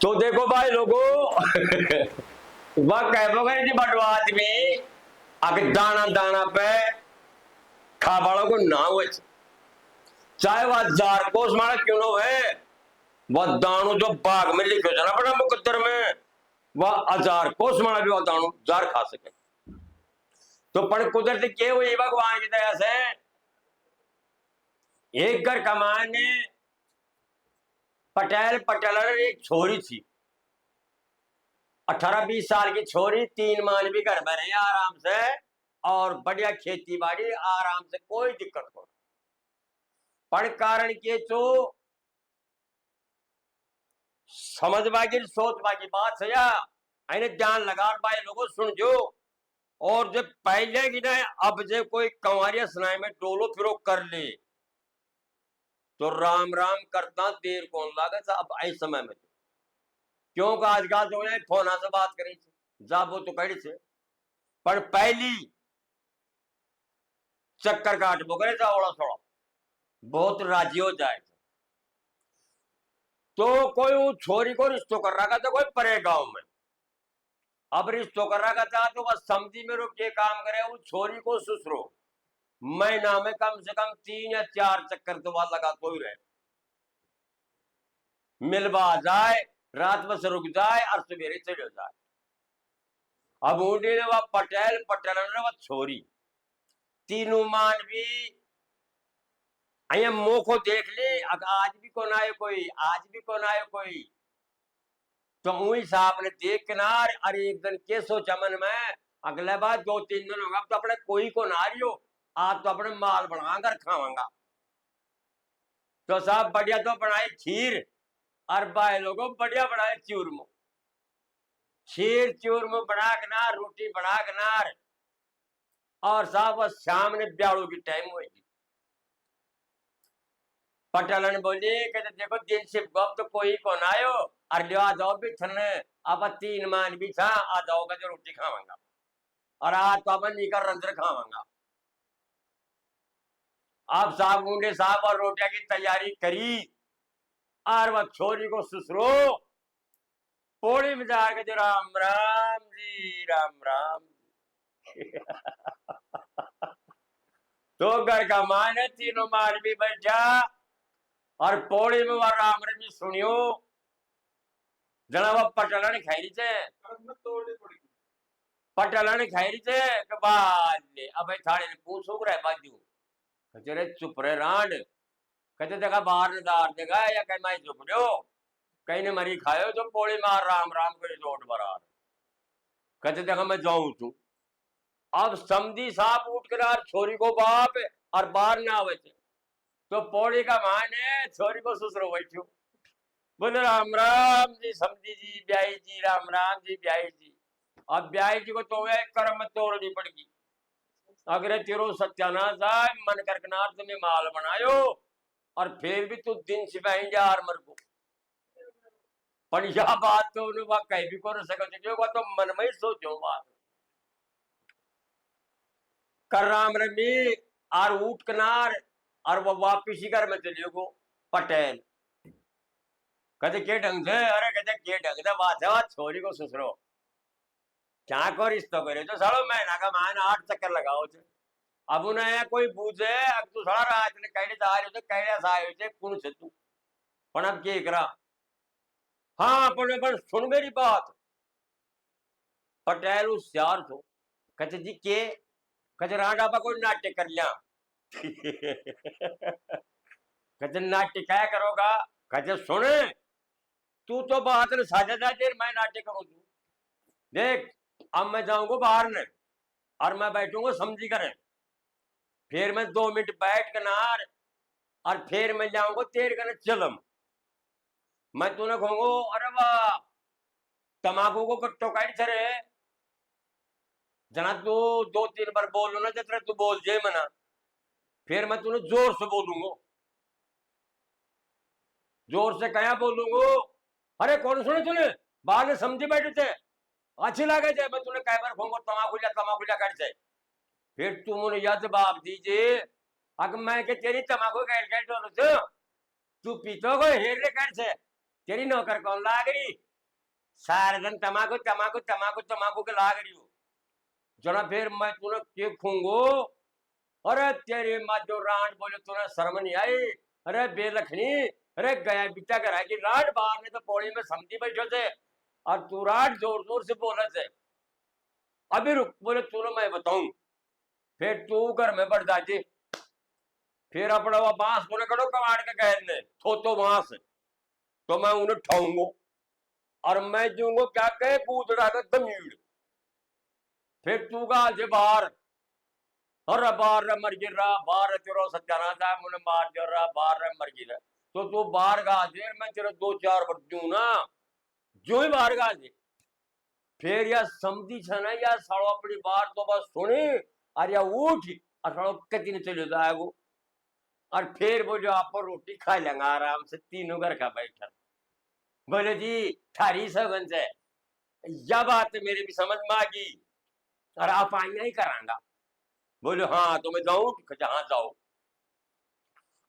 तो देखो भाई लोगों वह कह जी बड़ो आदमी आगे दाना दाना पे खा वालों को ना हो चाहे वह 1000 कोस मारा क्यों ना है वह दानू जो बाग में लिखे जाना पड़ा मुकद्दर में वह 1000 कोस मारा भी वह दानू जार खा सके तो पर कुदरत के हुई भगवान की दया से एक घर कमाने पटेल पटेल एक छोरी थी 18-20 साल की छोरी 3 माह भी घर में रही आराम से और बढ़िया खेती बाड़ी आराम से कोई दिक्कत नहीं पर कारण के तो समझ की सोच की बात है या ध्यान लगा भाई लोगों सुन जो और जब पहले की ना अब जब कोई कंवरिया सुनाई में डोलो फिरो कर ले तो राम राम करता देर कौन लागे अब ऐसे समय में क्योंकि आजकल जो है फोना से बात करी जाबो तो कड़ी से पर पहली चक्कर काट बो करे थोड़ा थोड़ा बहुत राजी हो जाए तो कोई वो छोरी को रिश्तो कर रहा था कोई परे गांव में अब रिश्तो कर रहा था तो बस समझी मेरे के काम करे वो छोरी को ससुरो महीना में कम से कम 3 या 4 चक्कर तो वहां लगा तो ही रहे मिलवा जाए रात बस रुक जाए और सवेरे चले जाए अब ऊँटी ने वह पटेल पटेल ने वह छोरी तीनों मान भी अया मुंह को देख ले आज भी कौन आए कोई आज भी कौन आए कोई तो वही साहब ने देख किनार अरे एक दिन के सोचा मन में अगले बार 2-3 दिन होगा तो अपने कोई को ना रही हो आज तो अपने माल बनाकर खावांगा तो साहब बढ़िया तो बनाए खीर और भाई लोगों बढ़िया बनाए चूरमो खीर चूरमो बना के नार रोटी बना के नार और साहब बस शाम ने ब्याड़ू की टाइम हुई पटेल ने बोली कहते देखो दिन से गप तो कोई को ना आयो और लिया जाओ भी थने अब 3 मान भी था आ जाओगा जो रोटी खावांगा और आज तो अपन निकर रंजर खावांगा आप साहब मुंडे साहब और रोटियां की तैयारी करी और वह छोरी को ससुरो पोड़ी में जाके जो राम राम जी राम राम जी तो घर का मान है तीनों मान भी बैठा और पौड़ी में वह राम राम जी सुनियो जना वह पटला ने खाई थे पटला ने खाई थे कि बाद ले अब थाड़े ने पूछो रहे बाजू कचरे चुप रहे रांड कहते देखा बाहर ने दार देगा या कहीं मैं चुप रहो कहीं ने मरी खायो तो पोड़ी मार राम राम करे जोट बरार कहते देखा मैं जाऊं तू अब समझी साहब उठ कर छोरी को बाप और बाहर ना आवे थे तो पौड़ी का मान है छोरी को ससुरो बैठो बोले राम राम जी समझी जी ब्याई जी राम जी ब्याई जी अब ब्याई जी को तो वह कर्म तोड़नी पड़ेगी अगर तेरो सत्यानाश आए मन करकनार तुम्हें माल बनायो और फिर भी तू दिन सिपाही जा मर को पर यह बात तो उन्हें वह कह भी कर सके तो मन में ही सोचो बात कर राम रमी और उठ कनार और वह वापिस ही घर में चलियो को पटेल कहते के ढंग से अरे कहते के ढंग से बात है छोरी को ससुरो क्या को रिश्तो करे तो सालो महीना का मान 8 चक्कर लगाओ थे अब उन्हें कोई पूछे अब तू सारा रात ने कहने जा रहे थे कहने आए थे कौन से तू पर अब के करा हाँ पर सुन मेरी बात पटेल होशियार थो कहते जी के कहते राडा पर कोई नाट्य कर लिया कहते नाट्य क्या करोगा कहते सुने तू तो बात ने साझा देर मैं नाट्य करूं तू देख अब मैं जाऊंगा बाहर ने और मैं बैठूंगा समझी करें फिर मैं 2 मिनट बैठ कर नार और फिर मैं जाऊंगा तेरे कने चलम मैं तूने कहूंगा अरे वाह तमाकू को कट्टो काट छरे जना तू 2-3 बार बोलो ना जतरे तू बोल जे मना फिर मैं तूने जोर से बोलूंगा जोर से क्या बोलूंगा अरे कौन सुने तूने बाहर ने समझी बैठे थे अच्छी लगे थे मैं तूने कई बार कहूंगा तमाकू लिया कर जाए फिर तुम उन्हें याद जवाब दीजिए अगर मैं के तेरी तमाकू कैट तू पीतो को हेर कर से तेरी नौकर कौन लाग रही सारे दिन तमाकू तमाकू तमाकू तमाकू के लाग रही हो जना फिर मैं तूने के खूंगो। अरे तेरी माँ जो रांड बोले तूने शर्म नहीं आई। अरे बेलखनी अरे गया बिता कर की रांड बाहर ने तो पौड़ी में समझी बैठो थे और तू रांड जोर जोर से बोले थे। अभी रुक बोले तूने मैं बताऊं। फिर तू घर में बढ़ जाती फिर अपना वो बांस बोले करो कमाड़ के कहने तो बांस तो मैं उन्हें ठाऊंगो और मैं दूंगो क्या कहे कूदड़ा का दमीड़। फिर तू का जे बाहर और बाहर मर गिर रहा बाहर तेरो सत्याना था मुझे मार गिर रहा बाहर मर गिर तो तू बाहर गा दे मैं तेरे 2-4 बार दूं ना जो ही बाहर गा दे। फिर या समझी छ ना या सालो अपनी बात तो बस सुनी और या उठ और सालो कति ने चले जाएगो और फिर वो जो आप रोटी खा लेंगे आराम से तीनों घर का बैठा। बोले जी थारी सगन से यह बात मेरे भी समझ में आ गई और आप आइया ही करांगा। बोलो हाँ तो मैं जाऊं जहां जाओ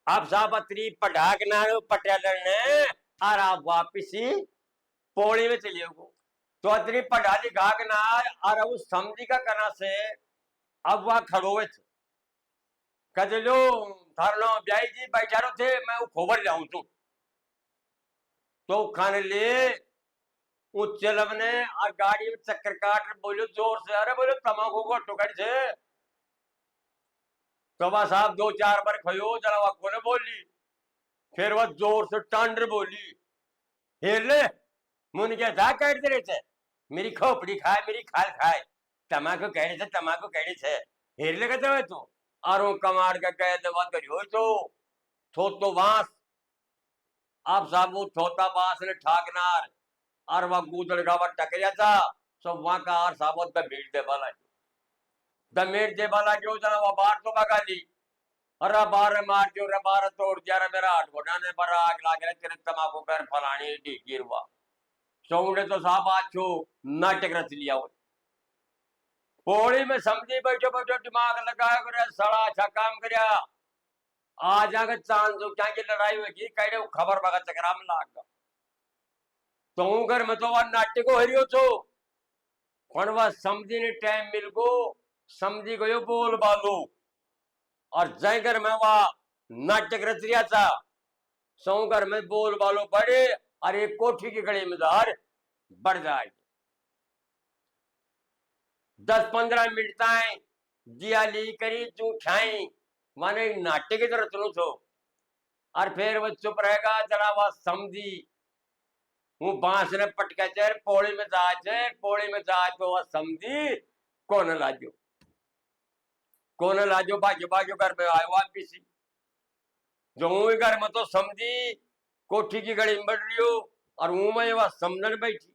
आप साहब अतरी पटाक ना पटेल ने और आप वापिस ही पौड़ी में चलिए तो अतरी पढ़ा लिखा के ना और उस समझी का करना से अब वह खड़ोवे थे कहते लो थारलो ब्याई जी बैठा थे मैं वो खोबर जाऊं तो खाने लिए उस चलब ने और गाड़ी में चक्कर काट बोलो जोर से अरे बोलो तमाकू को टुकड़ से तो बस साहब 2-4 बार खयो जरा वह कोने बोली फिर वह जोर से टांडर बोली हेर ले मुन क्या था कहते रहे थे मेरी खोपड़ी खाए मेरी खाल खाए तमाकू कहने से हेर ले कहते हुए तो और वो कमार का कह दवा करियो तो बांस आप साहब वो छोटा बांस ने ठाकनार और वह गूदड़ का वह टकरिया था सब वहां का और साहब दमेड़ दे वाला जो जना वह बार तो बगा दी अरे बार मार जो रे बार तोड़ दिया रे मेरा आठ घोड़ा ने पर आग लाग रहे तेरे तमाकू कर फलानी गिरवा सौंडे तो साहब आछो नाटक रच लिया हो पौड़ी में समझी बैठो बैठो दिमाग लगाया करे सड़ा अच्छा काम करया आ जाके चांद जो क्या की लड़ाई हुई कहे खबर बगा चक्रा में लाग गया तो घर में तो वह नाट्य को हरियो छो पण वह समझी ने टाइम मिल गो समझी गयो बोल बालो और जय घर में वह नाटक रच रिया था सौ घर में बोल बालो बड़े और एक कोठी की गली में धार बढ़ जाएगी 10-15 मिनट ताई दिया ली करी तू खाई माने नाट्य की तरह सुनो छो और फिर वो चुप रहेगा जरा वह समझी वो बांस ने पटका चेर पौड़ी में जा तो वह समझी कौन लाजो बाजो घर पे आयो वापिस जो घर में तो समझी कोठी की गड़ी में बढ़ रही हो और वो में वह समझन बैठी।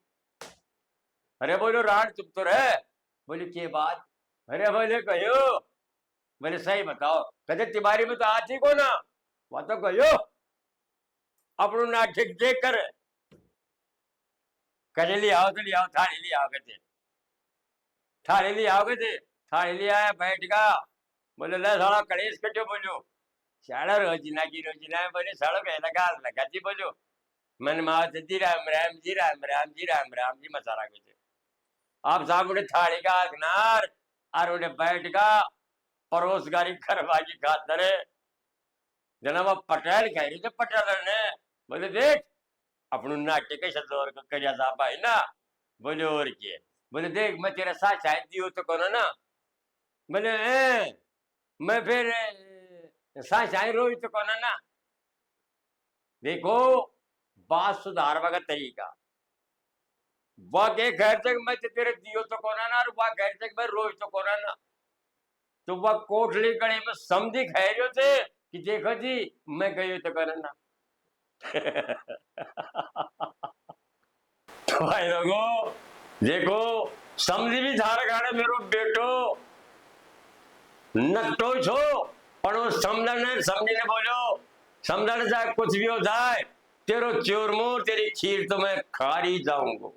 अरे बोलो रात चुप तो रहे बोले के बात अरे बोले कहो बोले सही बताओ कहते तिवारी में तो आती को ना वह तो कहो अपनो नाटक देख कर कहने ले आओ थाली ले आओ कहते थाली ले आया बैठ गया बोले ले साला कलेश कटो बोलो साड़ा रोजीना बोले साड़ो कह लगा जी बोलो मन मात जी राम जी मसाला कुछ आप साहब उन्हें थाली का अखनार और उन्हें बैठ का परोसगारी करवा की खातर जनाब पटेल कह रही थे पटेल ने बोले देख अपनू नाट्य के शब्द और करिया साहब है ना बोले और के बोले देख मैं तेरा साथ शायद दियो तो कौन ना बोले मैं फिर साथ शायद रोई तो कौन ना। देखो बात सुधारवा का तरीका वह के घर तक मैं तेरे दियो तो कोना ना और वह घर तक मैं रोई तो कोना ना तो वह कोठली कड़ी में समझी खैरियो थे कि देखो जी मैं गई तो कोना ना तो भाई लोगों देखो समझी भी धार गाड़े मेरो बेटो नटो छो पर वो समझने बोलो समझने जाए कुछ भी हो जाए तेरो चोरमोर तेरी खीर तो मैं खा ही जाऊंगा।